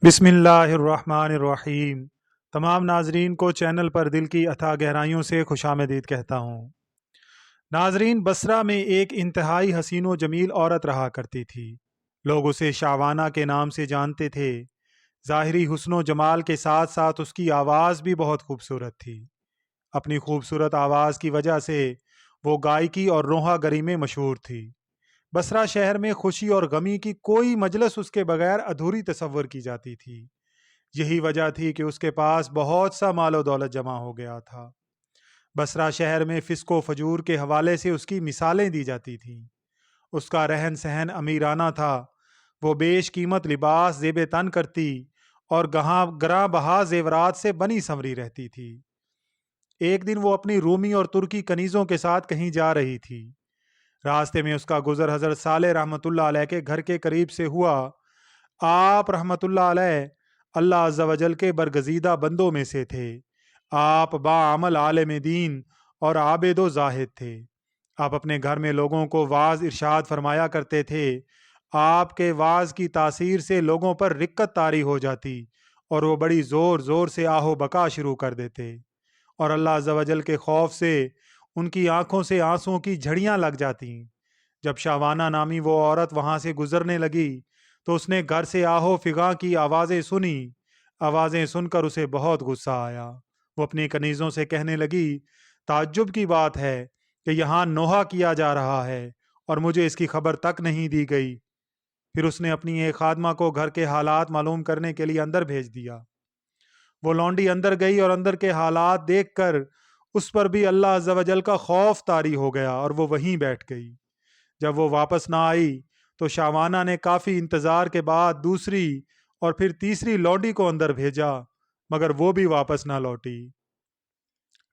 بسم اللہ الرحمن الرحیم۔ تمام ناظرین کو چینل پر دل کی اتھا گہرائیوں سے خوش آمدید کہتا ہوں۔ ناظرین، بصرہ میں ایک انتہائی حسین و جمیل عورت رہا کرتی تھی۔ لوگ اسے شاوانہ کے نام سے جانتے تھے۔ ظاہری حسن و جمال کے ساتھ ساتھ اس کی آواز بھی بہت خوبصورت تھی۔ اپنی خوبصورت آواز کی وجہ سے وہ گائیکی اور روحہ گری میں مشہور تھی۔ بصرہ شہر میں خوشی اور غمی کی کوئی مجلس اس کے بغیر ادھوری تصور کی جاتی تھی۔ یہی وجہ تھی کہ اس کے پاس بہت سا مال و دولت جمع ہو گیا تھا۔ بصرہ شہر میں فسق و فجور کے حوالے سے اس کی مثالیں دی جاتی تھیں۔ اس کا رہن سہن امیرانہ تھا۔ وہ بیش قیمت لباس زیب تن کرتی اور گراں بہا زیورات سے بنی سنوری رہتی تھی۔ ایک دن وہ اپنی رومی اور ترکی کنیزوں کے ساتھ کہیں جا رہی تھی۔ راستے میں اس کا گزر حضرت صالح رحمۃ اللہ علیہ کے گھر کے قریب سے ہوا۔ آپ رحمۃ اللہ علیہ اللہ عز و جل کے برگزیدہ بندوں میں سے تھے۔ آپ باعمل عالم دین اور عابد و زاہد تھے۔ آپ اپنے گھر میں لوگوں کو واعظ ارشاد فرمایا کرتے تھے۔ آپ کے واعظ کی تاثیر سے لوگوں پر رقت طاری ہو جاتی اور وہ بڑی زور زور سے آہ و بکا شروع کر دیتے، اور اللہ عز و جل کے خوف سے ان کی آنکھوں سے آنسوؤں کی جھڑیاں لگ جاتیں۔ جب شاوانہ نامی وہ عورت وہاں سے گزرنے لگی تو اس نے گھر سے آہ و فغاں کی آوازیں سنی۔ آوازیں سن کر اسے بہت غصہ آیا۔ وہ اپنی کنیزوں سے کہنے لگی، تعجب کی بات ہے کہ یہاں نوحہ کیا جا رہا ہے اور مجھے اس کی خبر تک نہیں دی گئی۔ پھر اس نے اپنی ایک خادمہ کو گھر کے حالات معلوم کرنے کے لیے اندر بھیج دیا۔ وہ لونڈی اندر گئی اور اندر کے حالات دیکھ کر اس پر بھی اللہ عز و جل کا خوف طاری ہو گیا اور وہ وہیں بیٹھ گئی۔ جب وہ واپس نہ آئی تو شاوانہ نے کافی انتظار کے بعد دوسری اور پھر تیسری لونڈی کو اندر بھیجا، مگر وہ بھی واپس نہ لوٹی۔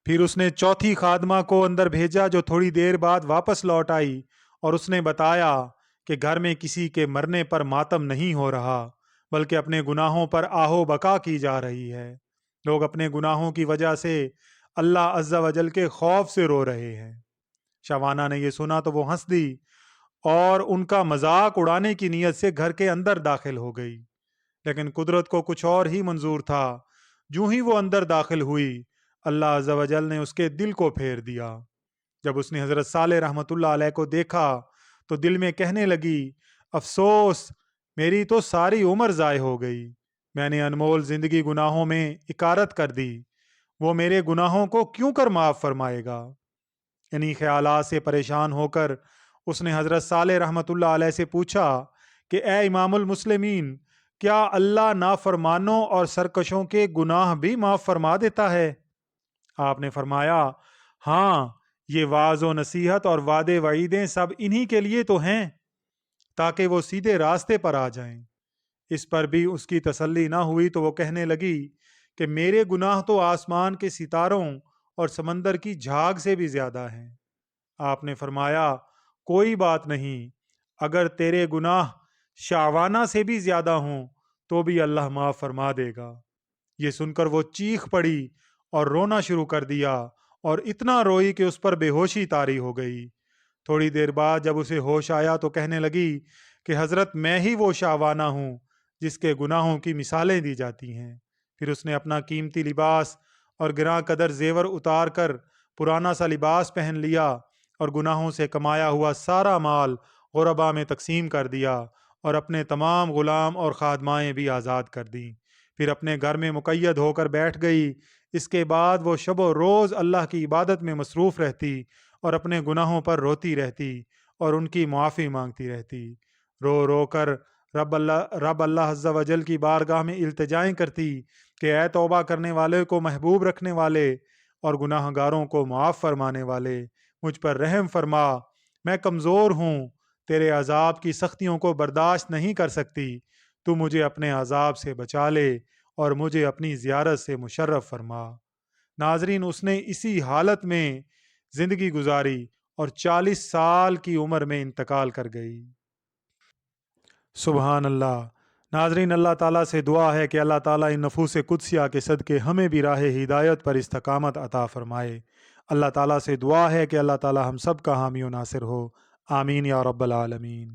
پھر اس نے چوتھی خادمہ کو اندر بھیجا جو تھوڑی دیر بعد واپس لوٹ آئی، اور اس نے بتایا کہ گھر میں کسی کے مرنے پر ماتم نہیں ہو رہا بلکہ اپنے گناہوں پر آہ و بکا کی جا رہی ہے۔ لوگ اپنے گناہوں کی وجہ سے اللہ عز و جل کے خوف سے رو رہے ہیں۔ شاوانہ نے یہ سنا تو وہ ہنس دی اور ان کا مذاق اڑانے کی نیت سے گھر کے اندر داخل ہو گئی، لیکن قدرت کو کچھ اور ہی منظور تھا۔ جو ہی وہ اندر داخل ہوئی، اللہ عز و جل نے اس کے دل کو پھیر دیا۔ جب اس نے حضرت صالح رحمۃ اللہ علیہ کو دیکھا تو دل میں کہنے لگی، افسوس، میری تو ساری عمر ضائع ہو گئی۔ میں نے انمول زندگی گناہوں میں اکارت کر دی، وہ میرے گناہوں کو کیوں کر معاف فرمائے گا؟ انہی خیالات سے پریشان ہو کر اس نے حضرت صالح رحمۃ اللہ علیہ سے پوچھا کہ اے امام المسلمین، کیا اللہ نافرمانوں اور سرکشوں کے گناہ بھی معاف فرما دیتا ہے؟ آپ نے فرمایا، ہاں، یہ واعظ و نصیحت اور وعدے وعیدیں سب انہی کے لیے تو ہیں تاکہ وہ سیدھے راستے پر آ جائیں۔ اس پر بھی اس کی تسلی نہ ہوئی تو وہ کہنے لگی کہ میرے گناہ تو آسمان کے ستاروں اور سمندر کی جھاگ سے بھی زیادہ ہیں۔ آپ نے فرمایا، کوئی بات نہیں، اگر تیرے گناہ شاوانہ سے بھی زیادہ ہوں تو بھی اللہ معاف فرما دے گا۔ یہ سن کر وہ چیخ پڑی اور رونا شروع کر دیا، اور اتنا روئی کہ اس پر بے ہوشی طاری ہو گئی۔ تھوڑی دیر بعد جب اسے ہوش آیا تو کہنے لگی کہ حضرت، میں ہی وہ شاوانہ ہوں جس کے گناہوں کی مثالیں دی جاتی ہیں۔ پھر اس نے اپنا قیمتی لباس اور گراں قدر زیور اتار کر پرانا سا لباس پہن لیا اور گناہوں سے کمایا ہوا سارا مال غربا میں تقسیم کر دیا اور اپنے تمام غلام اور خادمائیں بھی آزاد کر دیں۔ پھر اپنے گھر میں مقید ہو کر بیٹھ گئی۔ اس کے بعد وہ شب و روز اللہ کی عبادت میں مصروف رہتی اور اپنے گناہوں پر روتی رہتی اور ان کی معافی مانگتی رہتی۔ رو رو کر رب اللہ عز و جل کی بارگاہ میں التجائیں کرتی کہ اے توبہ کرنے والے کو محبوب رکھنے والے اور گناہ گاروں کو معاف فرمانے والے، مجھ پر رحم فرما، میں کمزور ہوں، تیرے عذاب کی سختیوں کو برداشت نہیں کر سکتی، تو مجھے اپنے عذاب سے بچا لے اور مجھے اپنی زیارت سے مشرف فرما۔ ناظرین، اس نے اسی حالت میں زندگی گزاری اور 40 سال کی عمر میں انتقال کر گئی۔ سبحان اللہ۔ ناظرین، اللہ تعالیٰ سے دعا ہے کہ اللہ تعالیٰ ان نفوس قدسیہ کے صدقے ہمیں بھی راہ ہدایت پر استقامت عطا فرمائے۔ اللہ تعالیٰ سے دعا ہے کہ اللہ تعالیٰ ہم سب کا حامی و ناصر ہو۔ آمین یا رب العالمین۔